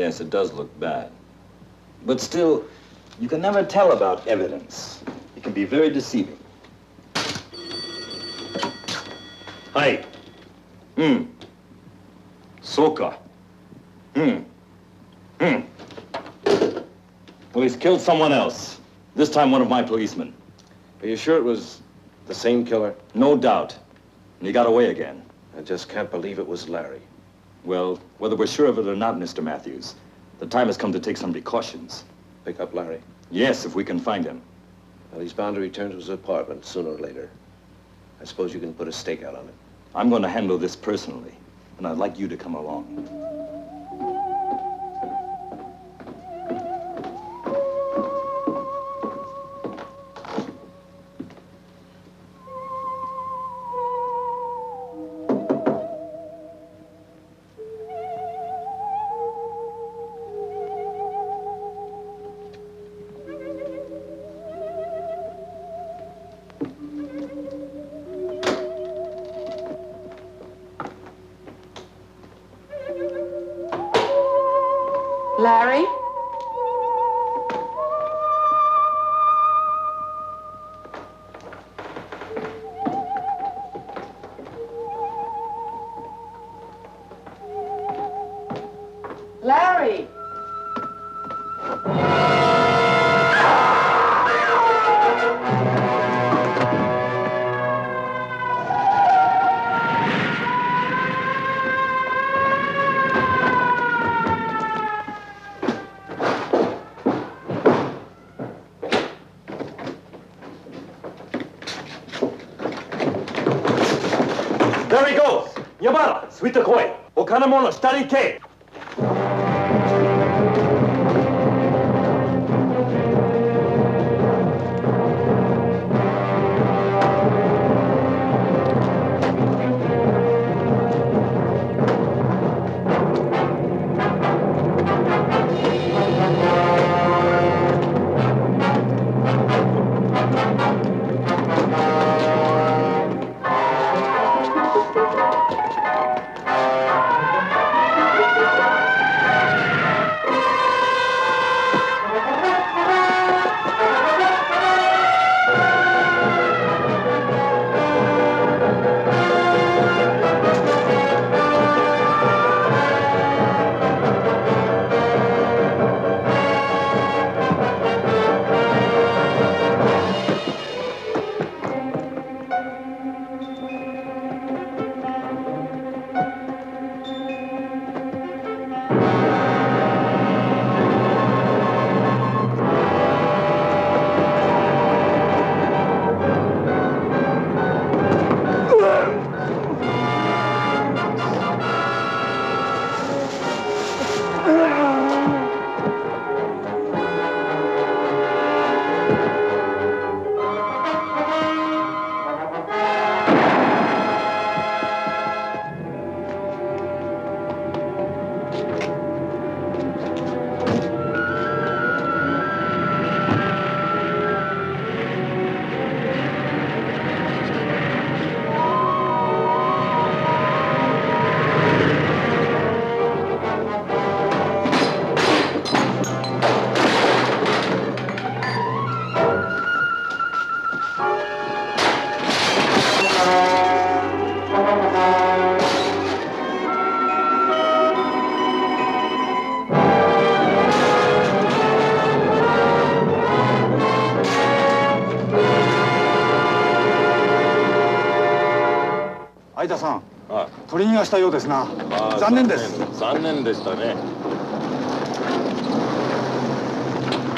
S10: Yes, it does look bad. But still, you can never tell about evidence. It can be very deceiving. Hi. Soka. Well, he's killed someone else. This time one of my policemen.
S5: Are you sure it was the same killer?
S10: No doubt. And he got away again.
S5: I just can't believe it was Larry.
S10: Well, whether we're sure of it or not, Mr. Matthews, the time has come to take some precautions.
S5: Pick up Larry?
S10: Yes, if we can find him.
S5: Well, he's bound to return to his apartment sooner or later. I suppose you can put a stakeout on it.
S10: I'm going to handle this personally, and I'd like you to come along.
S6: Larry? Larry!
S10: There he goes! Yamada, suite koi. Okanamono, shitari ke.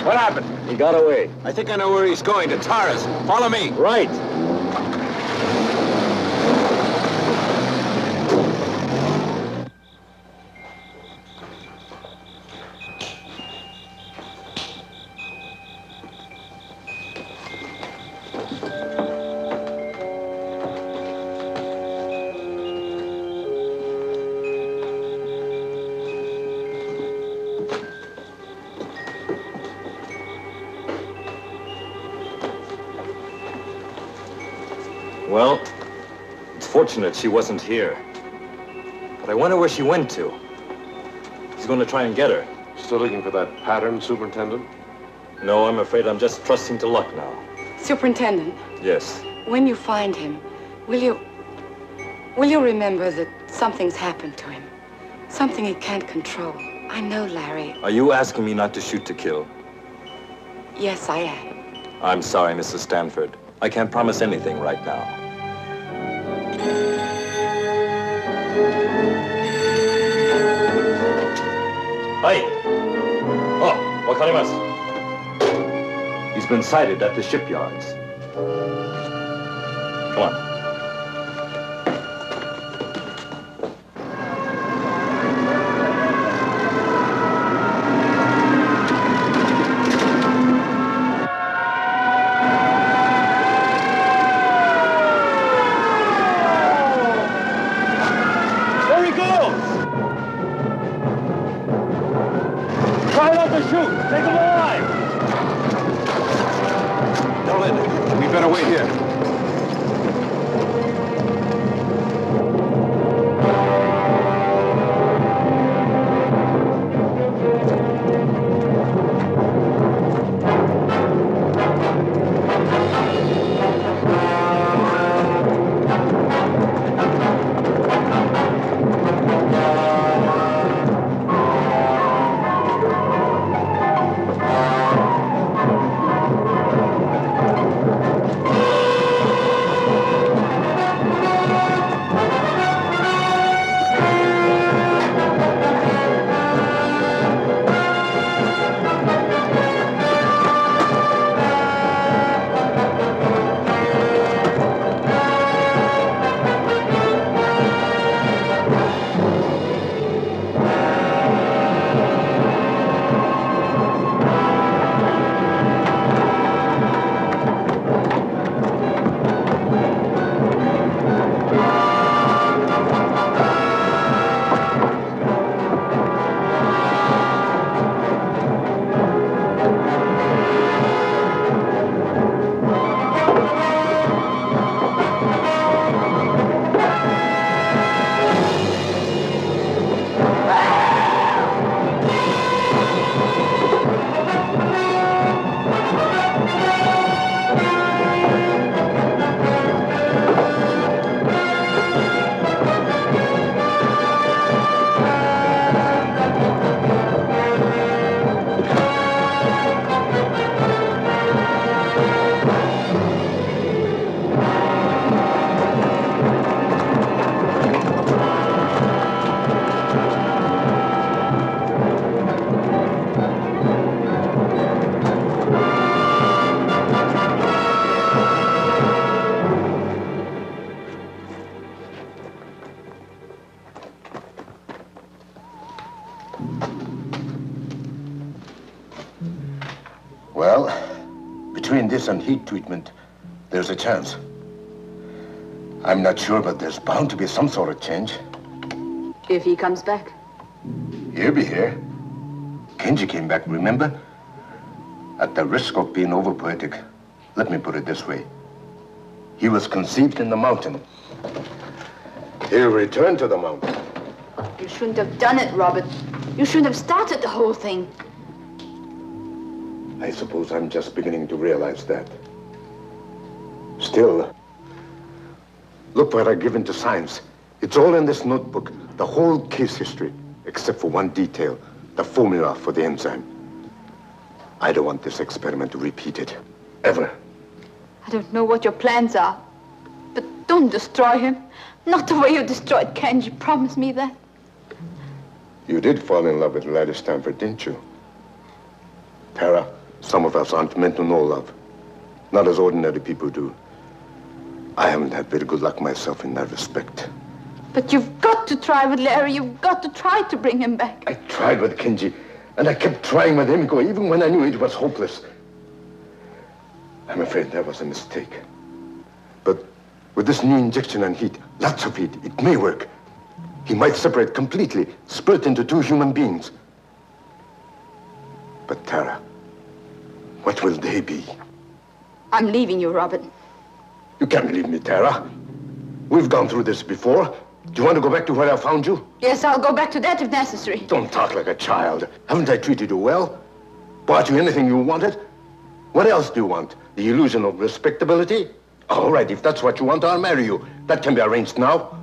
S5: What happened?
S10: He got away.
S5: I think I know where he's going, to Tara's. Follow me.
S10: Right. Well, it's fortunate she wasn't here. But I wonder where she went to. He's going to try and get her.
S13: Still looking for that pattern, Superintendent?
S10: No, I'm afraid I'm just trusting to luck now.
S6: Superintendent,
S10: Yes.
S6: when you find him, will you remember that something's happened to him? Something he can't control. I know, Larry.
S10: Are you asking me not to shoot to kill?
S6: Yes, I am.
S10: I'm sorry, Mrs. Stanford. I can't promise anything right now. Hi. Oh, wakarimasu. He's been sighted at the shipyards. Come on.
S5: There he goes! Try not to shoot! Take him alive!
S13: Dylan, we better wait here.
S1: Well, between this and heat treatment, there's a chance. I'm not sure, but there's bound to be some sort of change.
S2: If he comes back.
S1: He'll be here. Kenji came back, remember? At the risk of being over-poetic, let me put it this way. He was conceived in the mountain. He'll return to the mountain.
S2: You shouldn't have done it, Robert. You shouldn't have started the whole thing.
S1: I suppose I'm just beginning to realize that. Still, look what I've given to science. It's all in this notebook, the whole case history, except for one detail, the formula for the enzyme. I don't want this experiment to repeat it, ever.
S2: I don't know what your plans are, but don't destroy him. Not the way you destroyed Kenji. Promise me that.
S1: You did fall in love with Larry Stanford, didn't you? Tara, some of us aren't meant to know love. Not as ordinary people do. I haven't had very good luck myself in that respect.
S2: But you've got to try with Larry. You've got to try to bring him back.
S1: I tried with Kenji, and I kept trying with Emiko, even when I knew it was hopeless. I'm afraid that was a mistake. But with this new injection and heat, lots of heat, it may work. He might separate completely, split into two human beings. But Tara, what will they be?
S2: I'm leaving you, Robert.
S1: You can't leave me, Tara. We've gone through this before. Do you want to go back to where I found you?
S2: Yes, I'll go back to that if necessary.
S1: Don't talk like a child. Haven't I treated you well? Bought you anything you wanted? What else do you want? The illusion of respectability? All right, if that's what you want, I'll marry you. That can be arranged now.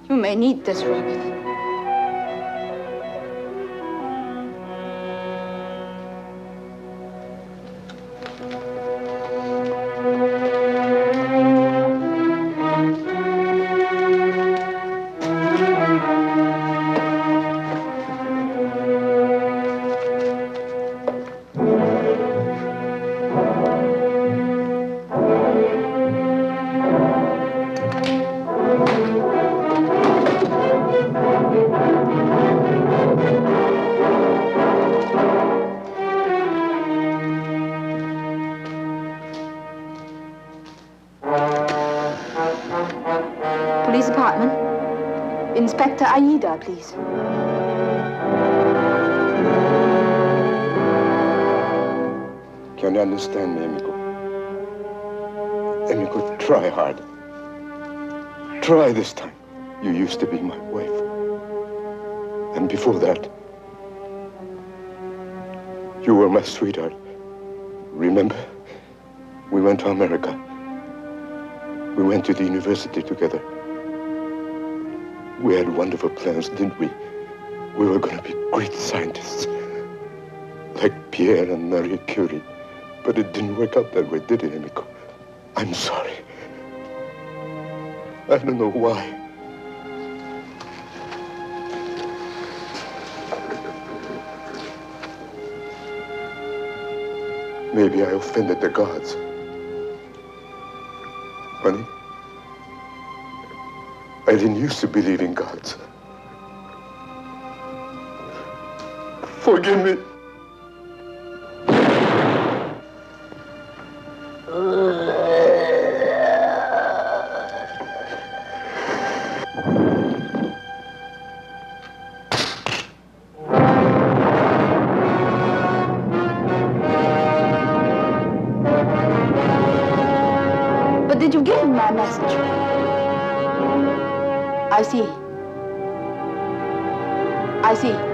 S2: You may need this, Robert. Police department. Inspector Aida, please.
S1: Can you understand me, Emiko? Emiko, try hard. Try this time. You used to be my wife. And before that, you were my sweetheart. Remember? We went to America. We went to the university together. We had wonderful plans, didn't we? We were going to be great scientists, like Pierre and Marie Curie. But it didn't work out that way, did it, Emiko? I'm sorry. I don't know why. Maybe I offended the gods. Honey, I didn't used to believe in gods. Forgive me.
S2: But did you give him my message? I see. I see.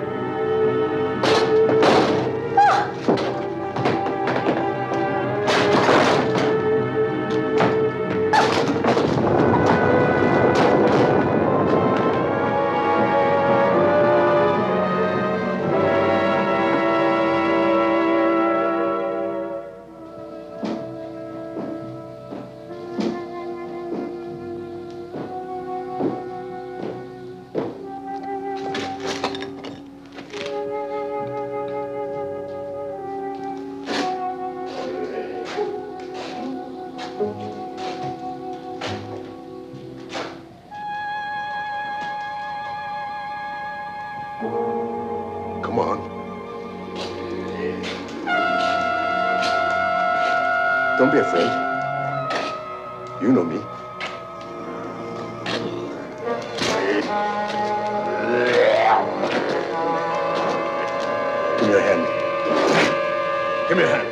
S1: Come on. Don't be afraid. You know me. Give me your hand. Give me your hand.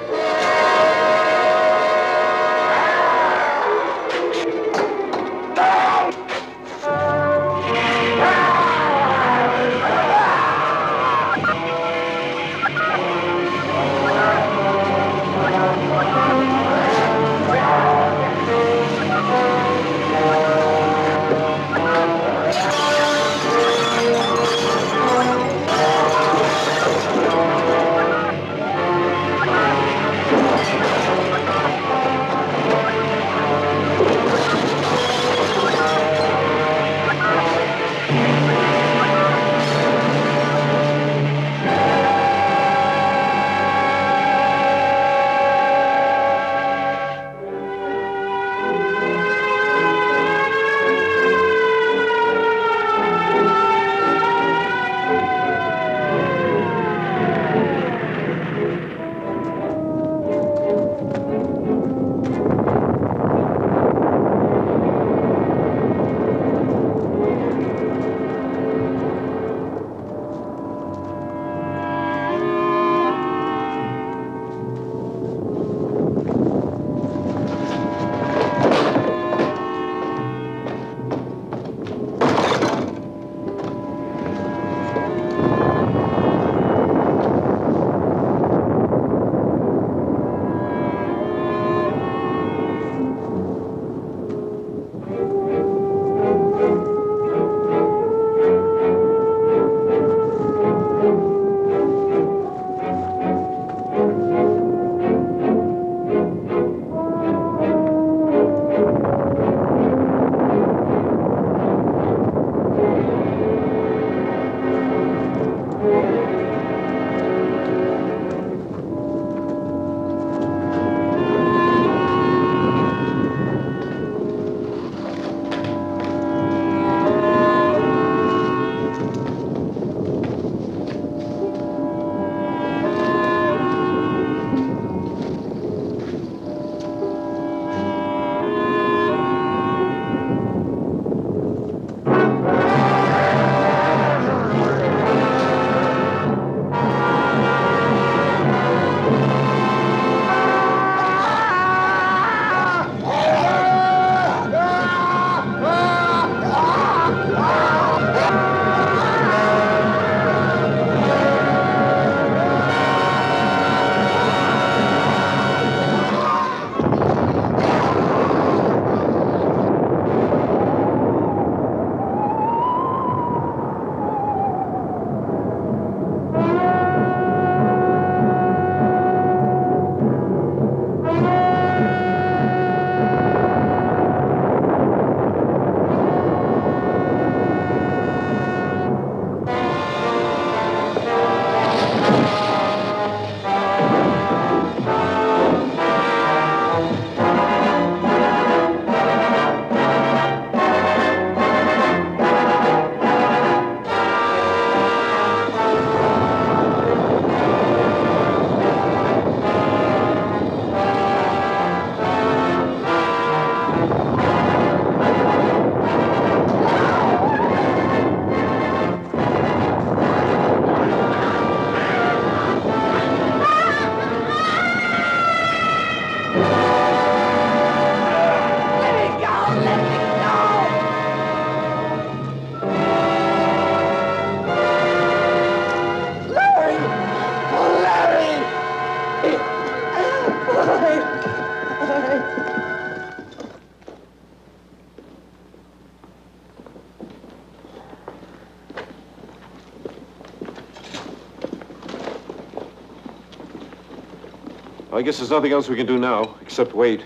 S13: I guess there's nothing else we can do now, except wait.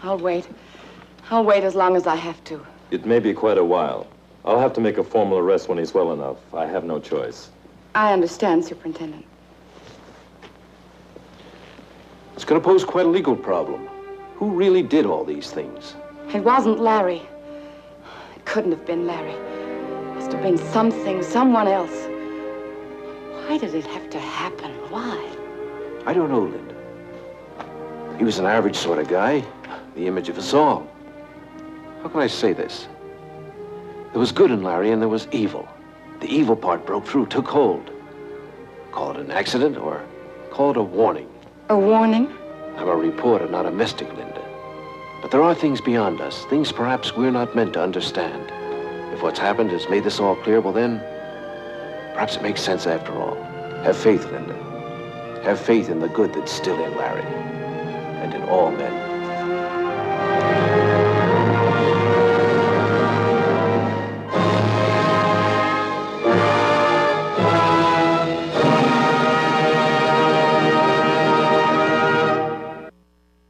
S6: I'll wait. I'll wait as long as I have to.
S10: It may be quite a while. I'll have to make a formal arrest when he's well enough. I have no choice.
S6: I understand, Superintendent.
S5: It's going to pose quite a legal problem. Who really did all these things?
S6: It wasn't Larry. It couldn't have been Larry. It must have been something, someone else. Why did it have to happen? Why?
S5: I don't know, Linda. He was an average sort of guy, the image of us all. How can I say this? There was good in Larry and there was evil. The evil part broke through, took hold. Call it an accident or call it a warning.
S6: A warning?
S5: I'm a reporter, not a mystic, Linda. But there are things beyond us, things perhaps we're not meant to understand. If what's happened has made this all clear, well then, perhaps it makes sense after all. Have faith, Linda. Have faith in the good that's still in Larry and in all men.